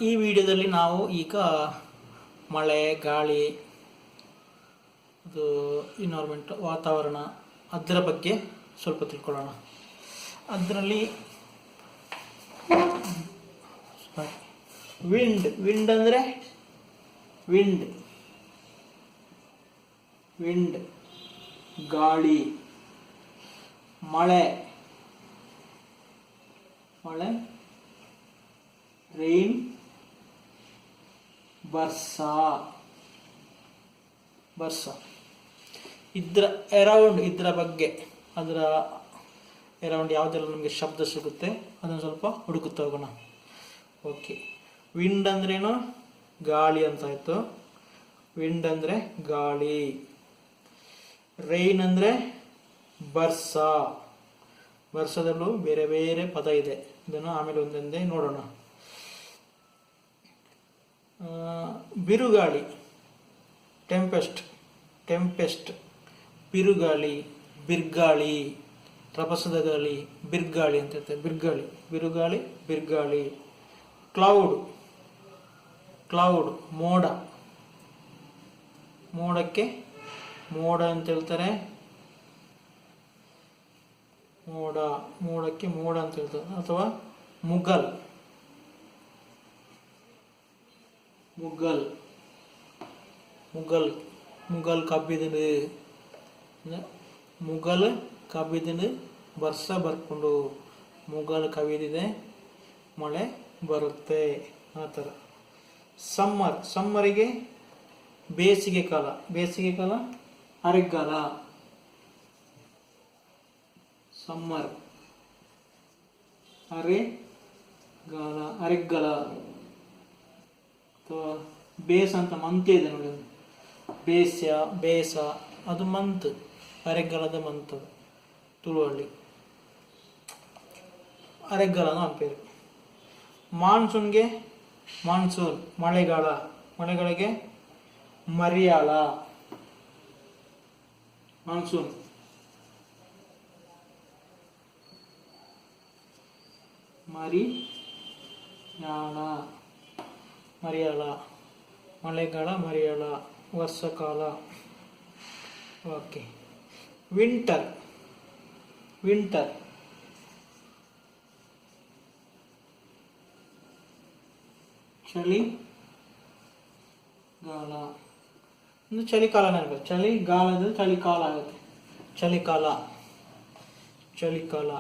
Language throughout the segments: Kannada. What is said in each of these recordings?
ಈ ವಿಡಿಯೋದಲ್ಲಿ ನಾವು ಈಗ ಮಳೆ, ಗಾಳಿ, ಅದು ಎನ್ವೈರ್ಮೆಂಟ್, ವಾತಾವರಣ, ಅದರ ಬಗ್ಗೆ ಸ್ವಲ್ಪ ತಿಳ್ಕೊಳ್ಳೋಣ. ಅದರಲ್ಲಿ ವಿಂಡ್ ಅಂದರೆ ವಿಂಡ್ ಗಾಳಿ, ಮಳೆ ರೈನ್, ಬರ್ಸ ಇದರ ಅರೌಂಡ್, ಇದರ ಬಗ್ಗೆ, ಅದರ ಅರೌಂಡ್ ಯಾವುದೆಲ್ಲ ನಮಗೆ ಶಬ್ದ ಸಿಗುತ್ತೆ ಅದನ್ನು ಸ್ವಲ್ಪ ಹುಡುಕುತ್ತಾ ಹೋಗೋಣ. ಓಕೆ, ವಿಂಡ್ ಅಂದ್ರೇನು? ಗಾಳಿ ಅಂತಾಯಿತು. ವಿಂಡ್ ಅಂದರೆ ಗಾಳಿ. ರೈನ್ ಅಂದರೆ ಬರ್ಸದಲ್ಲೂ ಬೇರೆ ಬೇರೆ ಪದ ಇದೆ, ಇದನ್ನು ಆಮೇಲೆ ಒಂದೊಂದೇ ನೋಡೋಣ. ಬಿರುಗಾಳಿ, ಟೆಂಪೆಸ್ಟ್, ಬಿರುಗಾಳಿ, ಬಿರ್ಗಾಳಿ, ರಭಸದ ಗಾಳಿ, ಬಿರ್ಗಾಳಿ ಅಂತ ಹೇಳ್ತಾರೆ. ಬಿರುಗಾಳಿ, ಬಿರ್ಗಾಳಿ. ಕ್ಲೌಡ್, ಮೋಡಕ್ಕೆ ಮೋಡ ಅಂತ ಹೇಳ್ತಾರೆ. ಮೋಡಕ್ಕೆ ಮೋಡ ಅಂತ ಹೇಳ್ತಾರೆ. ಅಥವಾ ಮುಗಲ್ ಕಬ್ಬಿದನು, ಮುಗಲ್ ಕಬ್ಬಿದನು, ವರ್ಷ ಬರ್ಕೊಂಡು ಮುಗಲ್ ಕವಿದಿದೆ, ಮಳೆ ಬರುತ್ತೆ, ಆ ಥರ. ಸಮ್ಮರಿಗೆ ಬೇಸಿಗೆ ಕಾಲ, ಅರೆಗಾಲ. ಸಮ್ಮರ್, ಅರೆಗಾಲ. ಅಥವಾ ಬೇಸ ಅಂತ ಮಂತ್ ಇದೆ ನೋಡಿ, ಬೇಸ ಅದು ಮಂತ್, ಅರೆಗಾಲದ ಮಂತ್ ತುಳುವಳ್ಳಿ, ಅರೆಗಾಲ ಅಂತ ಪೇರು. ಮಾನ್ಸೂನ್, ಮಳೆಗಳಿಗೆ ಮರಿಯಾಳ. ಮಾನ್ಸೂನ್, ಮರಿಯಾಳ, ಮಳೆಗಾಲ, ಮರಿಯಾಳ, ವರ್ಷಕಾಲ. ಓಕೆ, ವಿಂಟರ್ ಚಳಿಗಾಲ. ಇನ್ನು ಚಳಿಕಾಲನೇ ಆಗುತ್ತೆ. ಚಳಿಗಾಲದ ಚಳಿಕಾಲ ಆಗುತ್ತೆ, ಚಳಿಕಾಲ.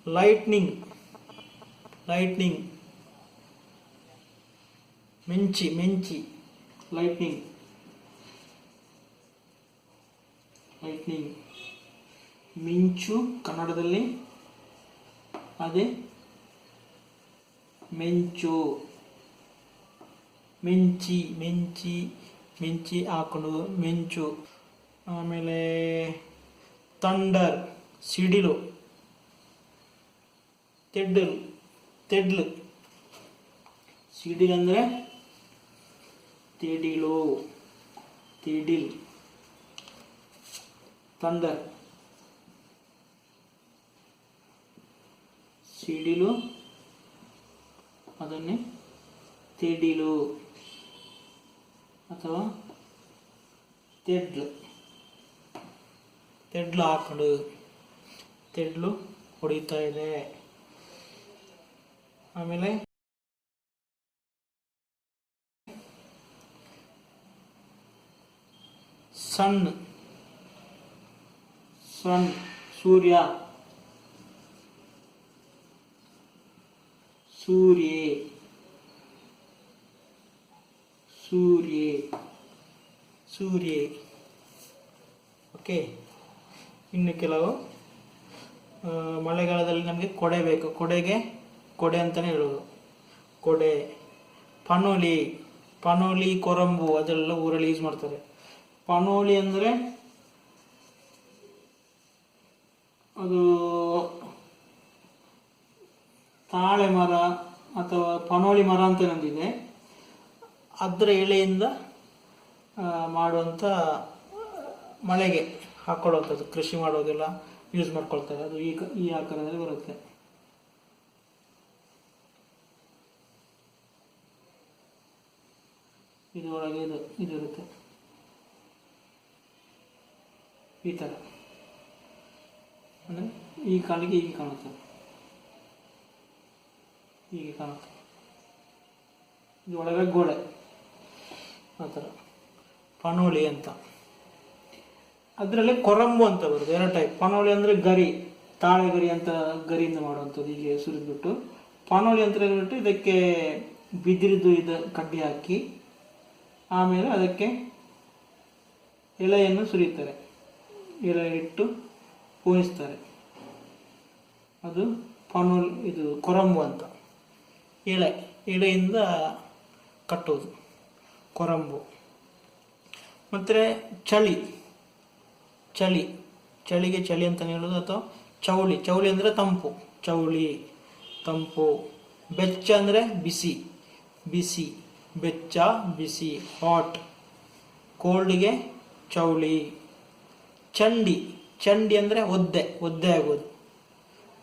Lightning, ಮಿಂಚಿ, lightning. ಮಿಂಚು ಕನ್ನಡದಲ್ಲಿ ಅದೇ ಮಿಂಚು. ಮಿಂಚಿ ಹಾಕೊಂಡು ಮಿಂಚು. ಆಮೇಲೆ ಥಂಡರ್, ಸಿಡಿಲು. ತೆಡ್ಲು, ಸಿಡಿಲಂದ್ರೆ ತಿಡಿಲ್. ಥಂಡರ್, ಸಿಡಿಲು, ಅದನ್ನೇ ತಿಡಿಲು ಅಥವಾ ತೆಡ್ಲು ಹಾಕೊಂಡು ತೆಡ್ಲು ಹೊಡಿತಾ ಇದೆ. ಆಮೇಲೆ ಸನ್, ಸೂರ್ಯ. ಓಕೆ, ಇನ್ನು ಕೆಲವು ಮಳೆಗಾಲದಲ್ಲಿ ನಮಗೆ ಕೊಡೆ ಬೇಕು. ಕೊಡೆ ಅಂತಲೇ ಹೇಳೋದು. ಕೊಡೆ, ಪನೋಲಿ, ಕೊರಂಬು, ಅದೆಲ್ಲ ಊರಲ್ಲಿ ಯೂಸ್ ಮಾಡ್ತಾರೆ. ಪನೋಲಿ ಅಂದರೆ ಅದು ತಾಳೆ ಮರ ಅಥವಾ ಪನೋಲಿ ಮರ ಅಂತ ನಂದಿದೆ, ಅದರ ಎಳೆಯಿಂದ ಮಾಡುವಂಥ ಮಳೆಗೆ ಹಾಕೊಳ್ಳುವಂಥದ್ದು, ಕೃಷಿ ಮಾಡೋದೆಲ್ಲ ಯೂಸ್ ಮಾಡ್ಕೊಳ್ತಾರೆ. ಅದು ಈ ಆಕಾರದಲ್ಲಿ ಬರುತ್ತೆ. ಇದು ಒಳಗೆ ಇದಿರುತ್ತೆ ಈ ಥರ. ಅಂದರೆ ಈ ಕಾಲಿಗೆ ಹೀಗೆ ಕಾಣುತ್ತೆ, ಹೀಗೆ ಕಾಣುತ್ತೆ. ಇದು ಒಳಗೆ ಗೋಡೆ ಆ ಥರ ಪನೋಳಿ ಅಂತ. ಅದರಲ್ಲಿ ಕೊರಂಬು ಅಂತ ಬರುತ್ತೆ, 2 ಟೈಪ್. ಪನೋಳಿ ಅಂದರೆ ಗರಿ, ತಾಳೆ ಗರಿ ಅಂತ ಗರಿಯಿಂದ ಮಾಡುವಂಥದ್ದು, ಹೀಗೆ ಸುರಿದ್ಬಿಟ್ಟು. ಪನೋಳಿ ಅಂತ ಹೇಳ್ಬಿಟ್ಟು ಇದಕ್ಕೆ ಬಿದಿರಿದು ಕಡ್ಡಿ ಹಾಕಿ ಆಮೇಲೆ ಅದಕ್ಕೆ ಎಲೆಯನ್ನು ಸುರಿಯುತ್ತಾರೆ, ಎಲೆ ಇಟ್ಟು ಪೋಣಿಸ್ತಾರೆ. ಅದು ಪನೋಳಿ, ಇದು ಕೊರಂಬು ಅಂತ. ಎಳೆಯಿಂದ ಕಟ್ಟೋದು ಕೊರಂಬು. ಮತ್ತು ಚಳಿಗೆ ಚಳಿ ಅಂತ ಹೇಳೋದು, ಅಥವಾ ಚೌಳಿ ಅಂದರೆ ತಂಪು, ಚೌಳಿ ತಂಪು. ಬೆಚ್ಚ ಅಂದರೆ ಬಿಸಿ, ಬೆಚ್ಚ ಬಿಸಿ, ಹಾಟ್. ಕೋಲ್ಡ್ಗೆ ಚೌಳಿ. ಚಂಡಿ ಅಂದರೆ ಒದ್ದೆ ಆಗೋದು.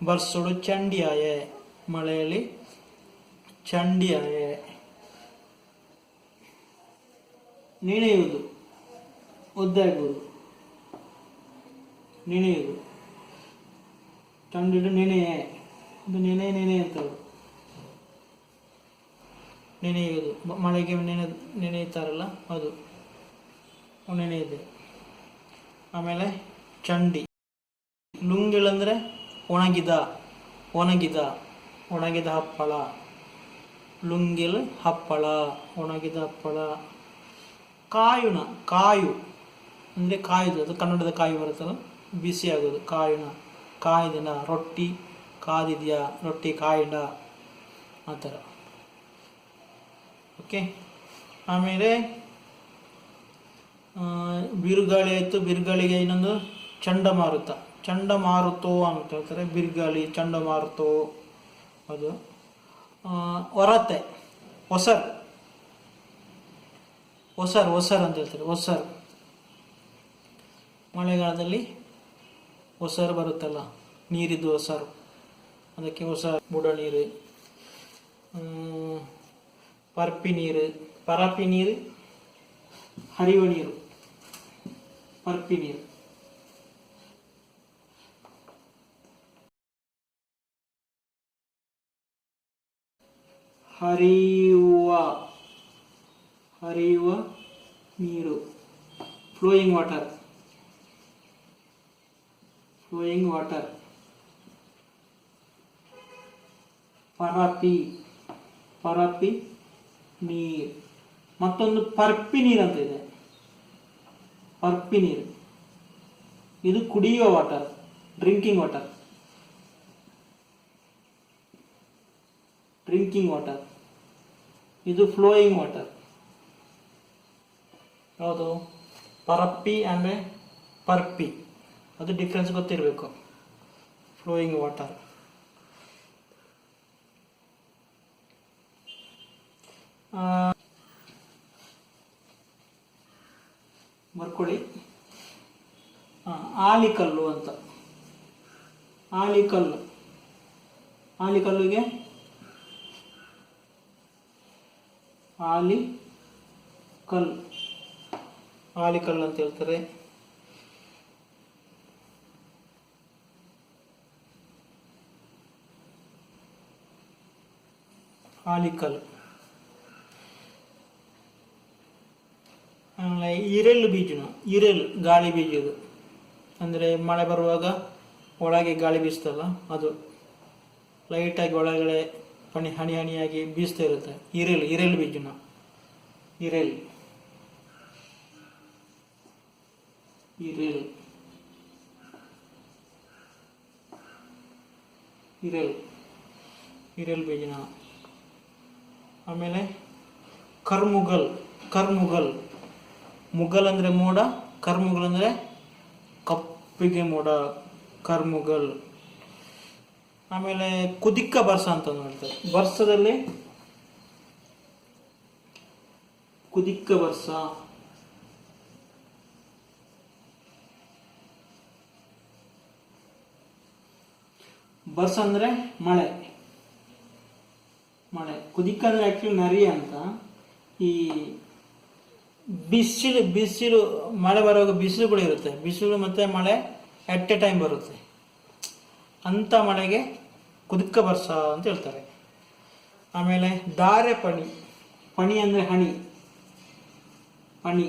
ಬರ್ಸೋಡು ಚಂಡಿ ಆಯೆ, ಮಳೆಯಲ್ಲಿ ಚಂಡಿ ಆಯೆ. ನೆನೆಯುವುದು, ಒದ್ದೆ ಆಗುವುದು, ನೆನೆಯುವುದು. ಚಂಡಿಡು ನೆನೆಯೇ, ಇದು ನೆನೆ ಅಂತ ನೆನೆಯುವುದು. ಮಳೆಗೆ ನೆನೆಯುತ್ತಾರಲ್ಲ ಅದು ನೆನೆಯುವುದು. ಆಮೇಲೆ ಚಂಡಿ. ಲುಂಗಿಳಂದರೆ ಒಣಗಿದ ಹಪ್ಪಳ. ಲುಂಗಿಲ್ ಹಪ್ಪಳ, ಒಣಗಿದ ಹಪ್ಪಳ. ಕಾಯು ಅಂದರೆ ಕಾಯುದು, ಅದು ಕನ್ನಡದ ಕಾಯಿ ಬರುತ್ತಲ್ಲ, ಬಿಸಿ ಆಗೋದು. ಕಾಯ್ದಿನ, ರೊಟ್ಟಿ ಕಾದಿದೆಯಾ, ರೊಟ್ಟಿ ಕಾಯಿಡ, ಆ ಥರ. ಓಕೆ. ಆಮೇಲೆ ಬಿರುಗಾಳಿ ಆಯಿತು. ಬಿರುಗಾಳಿಗೆ ಇನ್ನೊಂದು ಚಂಡಮಾರುತೋ ಅಂತ ಹೇಳ್ತಾರೆ. ಬಿರುಗಾಳಿ, ಚಂಡಮಾರುತೋ ಅದು. ಹೊರತೆ, ಒಸರ್ ಅಂತ ಹೇಳ್ತಾರೆ. ಒಸರ್, ಮಳೆಗಾಲದಲ್ಲಿ ಒಸರು ಬರುತ್ತಲ್ಲ, ನೀರಿದ್ದು ಒಸರು, ಅದಕ್ಕೆ ಬುಡ ನೀರು. ಪರಪಿ ನೀರು, ಹರಿಯುವ ನೀರು, ಪರಪಿ ನೀರು. ಹರಿಯುವ ನೀರು, ಫ್ಲೋಯಿಂಗ್ ವಾಟರ್. ಪರಪಿ ನೀರು. ಮತ್ತೊಂದು ಪರ್ಪಿ ನೀರು ಅಂತ ಇದೆ. ಪರ್ಪಿ ನೀರು ಇದು ಕುಡಿಯುವ ವಾಟರ್, ಡ್ರಿಂಕಿಂಗ್ ವಾಟರ್. ಇದು ಫ್ಲೋಯಿಂಗ್ ವಾಟರ್. ಯಾವುದು? ಪರಪ್ಪಿ ಅಂದರೆ ಪರ್ಪಿ, ಅದು ಡಿಫ್ರೆನ್ಸ್ ಗೊತ್ತಿರಬೇಕು. Flowing water. ಬರ್ಕೊಳ್ಳಿ. ಆಲಿಕಲ್ಲು ಅಂತ. ಆಲಿಕಲ್ಲಿಗೆ ಆಲಿಕಲ್ಲು ಅಂತ ಹೇಳ್ತಾರೆ. ಆಲಿಕಲ್. ಇರೆಲ್ ಗಾಳಿ ಬೀಜದು, ಅಂದರೆ ಮಳೆ ಬರುವಾಗ ಒಳಗೆ ಗಾಳಿ ಬೀಸ್ತಲ್ಲ, ಅದು ಲೈಟಾಗಿ ಒಳಗಡೆ ಹನಿಯಾಗಿ ಬೀಸ್ತಾ ಇರುತ್ತೆ. ಇರೆಲ್ ಬೀಜನ. ಇರೆಲ್ ಬೀಜನ. ಆಮೇಲೆ ಕರ್ಮುಗಲ್. ಮುಗಲ್ ಅಂದರೆ ಮೋಡ, ಕರ್ಮುಗಲ್ ಅಂದರೆ ಕಪ್ಪಿಗೆ ಮೋಡ, ಕರ್ಮುಗಲ್. ಆಮೇಲೆ ಕುದಿಕ್ಕ ಬರ್ಸ ಅಂತ ಹೇಳ್ತಾರೆ. ಬರ್ಸದಲ್ಲಿ ಕುದಿಕ್ಕ ಬರ್ಸ. ಬರ್ಸ ಅಂದರೆ ಮಳೆ. ಕುದಿಕ್ಕ ಅಂದರೆ ಆ್ಯಕ್ಚುಲಿ ನರಿ ಅಂತ. ಈ ಬಿಸಿಲು ಬಿಸಿಲು ಮಳೆ ಬರುವಾಗ ಬಿಸಿಲು ಕೂಡ ಇರುತ್ತೆ, ಬಿಸಿಲು ಮತ್ತು ಮಳೆ ಎಟ್ ಎ ಟೈಮ್ ಬರುತ್ತೆ. ಅಂಥ ಮಳೆಗೆ ಕುದುಕ ವರ್ಷ ಅಂತ ಹೇಳ್ತಾರೆ. ಆಮೇಲೆ ಧಾರೆ ಪಣಿ, ಪಣಿ ಅಂದರೆ ಹಣಿ, ಪಣಿ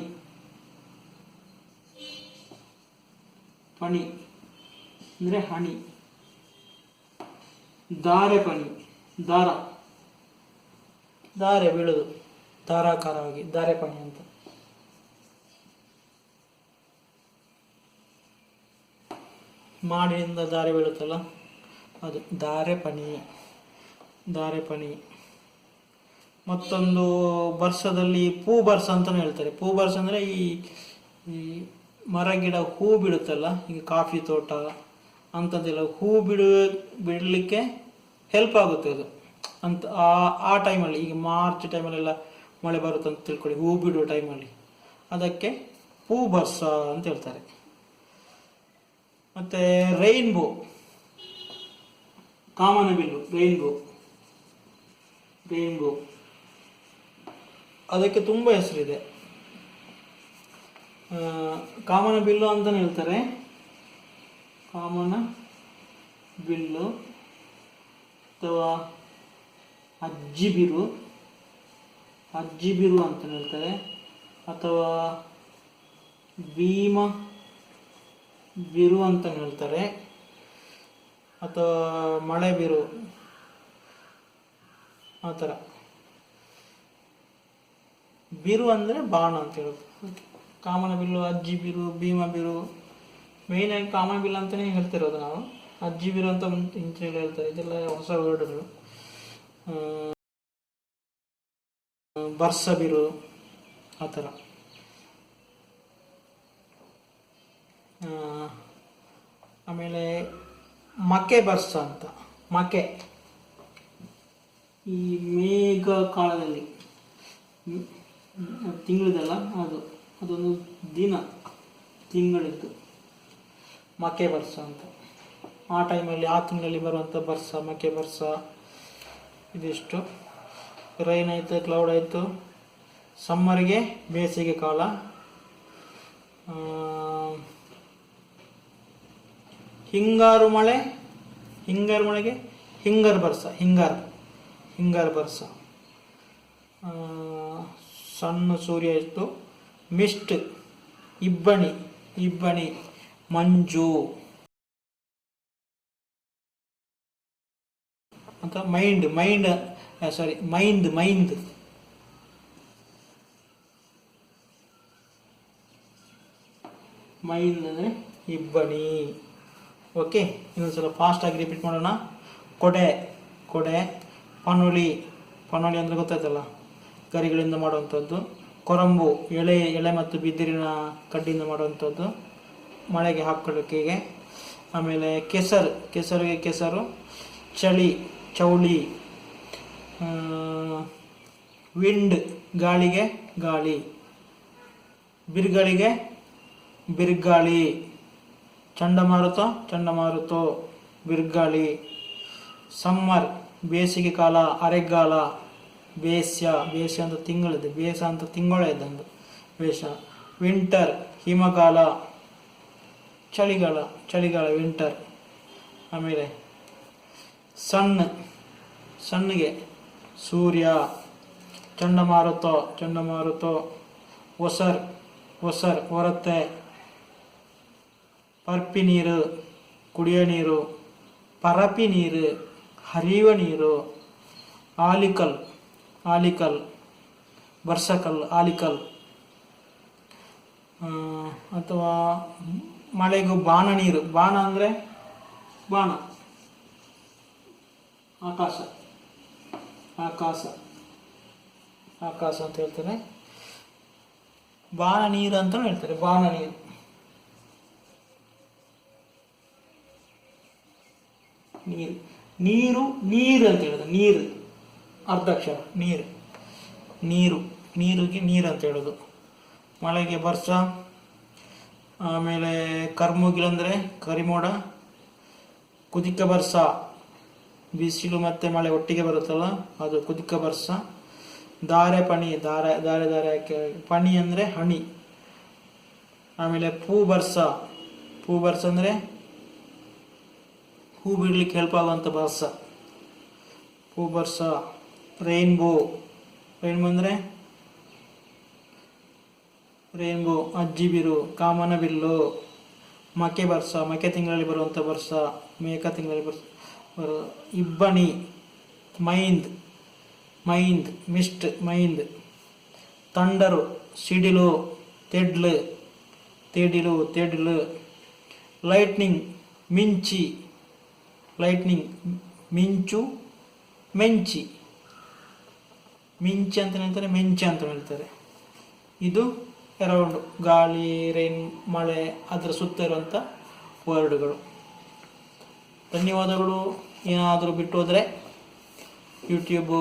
ಪಣಿ ಅಂದರೆ ಹಣಿ. ಧಾರೆ ಪಣಿ, ದಾರ, ಧಾರೆ ಬೀಳೋದು ಧಾರಾಕಾರವಾಗಿ, ಧಾರೆ ಪಣಿ ಅಂತ. ಮಾಡಿನಿಂದ ದಾರೆ ಬೀಳುತ್ತಲ್ಲ ಅದು ಧಾರೆ ಪಣಿ, ಧಾರೆ ಪಣಿ. ಮತ್ತೊಂದು ವರ್ಷದಲ್ಲಿ ಪೂ ಬರ್ಸ ಅಂತಲೂ ಹೇಳ್ತಾರೆ. ಪೂ ಬರ್ಸ ಅಂದರೆ ಈ ಮರ ಗಿಡ ಹೂ ಬಿಡುತ್ತಲ್ಲ, ಈಗ ಕಾಫಿ ತೋಟ ಅಂಥದ್ದೆಲ್ಲ ಹೂ ಬಿಡಲಿಕ್ಕೆ ಹೆಲ್ಪ್ ಆಗುತ್ತೆ ಅದು ಅಂತ. ಆ ಟೈಮಲ್ಲಿ, ಈಗ ಮಾರ್ಚ್ ಟೈಮಲ್ಲೆಲ್ಲ ಮಳೆ ಬರುತ್ತೆ ಅಂತ ತಿಳ್ಕೊಳ್ಳಿ, ಹೂ ಬಿಡುವ ಟೈಮಲ್ಲಿ, ಅದಕ್ಕೆ ಪೂ ಬರ್ಸ ಅಂತ ಹೇಳ್ತಾರೆ. ಮತ್ತು ರೈನ್ಬೋ, ಕಾಮನಬಿಲ್ಲು, ರೈನ್ಬೋ, ರೈನ್ಬೋ ಅದಕ್ಕೆ ತುಂಬ ಹೆಸರಿದೆ. ಕಾಮನ ಬಿಲ್ಲು ಅಂತಲೇ ಹೇಳ್ತಾರೆ, ಕಾಮನ ಬಿಲ್ಲು ಅಥವಾ ಅಜ್ಜಿಬಿರು, ಅಜ್ಜಿಬಿರು ಅಂತ ಹೇಳ್ತಾರೆ, ಅಥವಾ ಭೀಮ ಬಿರು ಅಂತ ಹೇಳ್ತಾರೆ, ಅಥವಾ ಮಳೆ ಬಿರು, ಆ ಥರ. ಬಿರು ಅಂದರೆ ಬಾಣ ಅಂತ ಹೇಳೋದು. ಕಾಮನ ಬಿಲ್ಲು, ಅಜ್ಜಿ ಬಿರು, ಭೀಮ ಬಿರು, ಮೇಯ್ನಾಗಿ ಕಾಮನ ಬಿಲ್ಲು ಅಂತಲೇ ಹೇಳ್ತಿರೋದು ನಾವು. ಅಜ್ಜಿ ಬಿರು ಅಂತ ಹಿಂಚೆ ಹೇಳ್ತಾರೆ, ಇದೆಲ್ಲ ಹೊಸ ವರ್ಡ್ಗಳು. ಬರ್ಸ ಬಿರು, ಆ ಥರ. ಆಮೇಲೆ ಮಕೆ ಬರ್ಸ ಅಂತ. ಮಕೆ ಈ ಮೇಘ ಕಾಲದಲ್ಲಿ ತಿಂಗಳಿದೆಲ್ಲ ಅದೊಂದು ದಿನ, ತಿಂಗಳಿದ್ದು ಮಕೆ ಬರ್ಸ ಅಂತ. ಆ ಟೈಮಲ್ಲಿ, ಆ ತಿಂಗಳಲ್ಲಿ ಬರುವಂಥ ಬರ್ಸ, ಮಕೆ ಬರ್ಸ. ಇದಿಷ್ಟು. ರೈನ್ ಆಯಿತು, ಕ್ಲೌಡ್ ಆಯಿತು. ಸಮ್ಮರ್ಗೆ ಬೇಸಿಗೆ ಕಾಲ. ಹಿಂಗಾರು ಮಳೆ, ಹಿಂಗಾರು ಮಳೆಗೆ ಹಿಂಗಾರು ಬರ್ಸ, ಹಿಂಗಾರು ಬರ್ಸ. ಸಣ್ಣ ಸೂರ್ಯ ಇತ್ತು. ಮಿಸ್ಟ್, ಇಬ್ಬನಿ, ಮಂಜು ಅಂತ. ಮೈಂಡ್ ಅಂದರೆ ಇಬ್ಬನಿ. ಓಕೆ, ಇನ್ನೊಂದ್ಸಲ ಫಾಸ್ಟಾಗಿ ರಿಪೀಟ್ ಮಾಡೋಣ. ಕೊಡೆ, ಪನೊಲಿ ಅಂದರೆ ಗೊತ್ತಾಯ್ತಲ್ಲ, ಗರಿಗಳಿಂದ ಮಾಡುವಂಥದ್ದು. ಕೊರಂಬು, ಎಳೆ ಮತ್ತು ಬಿದಿರಿನ ಕಡ್ಡಿಯಿಂದ ಮಾಡುವಂಥದ್ದು, ಮಳೆಗೆ ಹಾಕೊಳ್ಳೋಕೆ. ಆಮೇಲೆ ಕೆಸರು, ಚೌಳಿ. ವಿಂಡ್, ಗಾಳಿಗೆ ಗಾಳಿ. ಬಿರುಗಾಳಿಗೆ ಬಿರುಗಾಳಿ. ಚಂಡಮಾರುತ, ಬಿರುಗಾಳಿ. ಸಮ್ಮರ್, ಬೇಸಿಗೆ ಕಾಲ, ಅರೆಗಾಲ. ಬೇಸ್ಯ ಅಂತ ತಿಂಗಳಿದೆ, ಬೇಸ ಅಂತ ತಿಂಗಳೇ ಇದ್ದಂದು ಬೇಷ. ವಿಂಟರ್, ಹಿಮಗಾಲ. ಚಳಿಗಾಲ ವಿಂಟರ್. ಆಮೇಲೆ ಸಣ್ಣಗೆ ಸೂರ್ಯ. ಚಂಡಮಾರುತ. ಹೊರತೆ. ಪರ್ಪಿ ನೀರು, ಕುಡಿಯೋ ನೀರು. ಪರಪಿ ನೀರು, ಹರಿಯುವ ನೀರು. ಆಲಿಕಲ್, ಬರ್ಸಕಲ್, ಆಲಿಕಲ್. ಅಥವಾ ಮಳೆಗೂ ಬಾಣ ನೀರು. ಬಾಣ ಅಂದರೆ ಬಾಣ, ಆಕಾಶ ಅಂತ ಹೇಳ್ತಾರೆ. ಬಾಣ ನೀರು ಅಂತಲೂ ಹೇಳ್ತಾರೆ, ಬಾಣ ನೀರು. ನೀರು ಅಂತ ಹೇಳೋದು. ನೀರು ಅರ್ಧಾಕ್ಷರ, ನೀರಿಗೆ ನೀರು ಅಂತ ಹೇಳೋದು. ಮಳೆಗೆ ಬರ್ಸ. ಆಮೇಲೆ ಕರ್ಮುಗಿಲಂದರೆ ಕರಿಮೋಡ. ಕುದಿಕ ಬರ್ಸ, ಬಿಸಿಲು ಮತ್ತು ಮಳೆ ಒಟ್ಟಿಗೆ ಬರುತ್ತಲ್ಲ ಅದು ಕುದಿಕ ಬರ್ಸ. ಧಾರೆ ಪಣಿ, ಧಾರೆ ಧಾರೆ ಧಾರೆ ಹಾಕಿ ಪಣಿ ಅಂದರೆ ಹಣಿ. ಆಮೇಲೆ ಪೂ ಬರ್ಸ ಅಂದರೆ ಹೂ ಬಿಡ್ಲಿಕ್ಕೆ ಹೆಲ್ಪ್ ಆಗುವಂಥ ಬರ್ಸ, ಪೂ ಬರ್ಸ. ರೈನ್ಬೋ ಅಂದರೆ ರೈನ್ಬೋ, ಅಜ್ಜಿ ಬಿರು, ಕಾಮನ ಬಿಲ್ಲು. ಮಕೆ ಬರ್ಸ, ಮಕೆ ತಿಂಗಳಲ್ಲಿ ಬರುವಂಥ ಬರ್ಸ, ಮೇಕ ತಿಂಗಳಲ್ಲಿ ಬರೋ. ಇಬ್ಬನಿ, ಮೈಂದ್ ಮಿಸ್ಟ್, ಮೈಂದ್. ತಂಡರು, ಸಿಡಿಲು, ತೆಡಿಲು. ಲೈಟ್ನಿಂಗ್, ಮಿಂಚು, ಮೆಂಚಿ ಅಂತ ಹೇಳ್ತಾರೆ, ಮೆಂಚಿ ಅಂತ ಹೇಳ್ತಾರೆ. ಇದು ಅರೌಂಡ್ ಗಾಳಿ, ರೈನ್, ಮಳೆ, ಅದರ ಸುತ್ತ ಇರುವಂಥ ವರ್ಡ್ಗಳು. ಧನ್ಯವಾದಗಳು. ಏನಾದರೂ ಬಿಟ್ಟು ಹೋದರೆ ಯೂಟ್ಯೂಬ್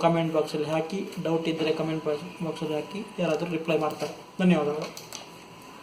ಕಮೆಂಟ್ ಬಾಕ್ಸಲ್ಲಿ ಹಾಕಿ, ಡೌಟ್ ಇದ್ದರೆ ಕಮೆಂಟ್ ಬಾಕ್ಸಲ್ಲಿ ಹಾಕಿ, ಯಾರಾದರೂ ರಿಪ್ಲೈ ಮಾಡ್ತಾರೆ. ಧನ್ಯವಾದಗಳು.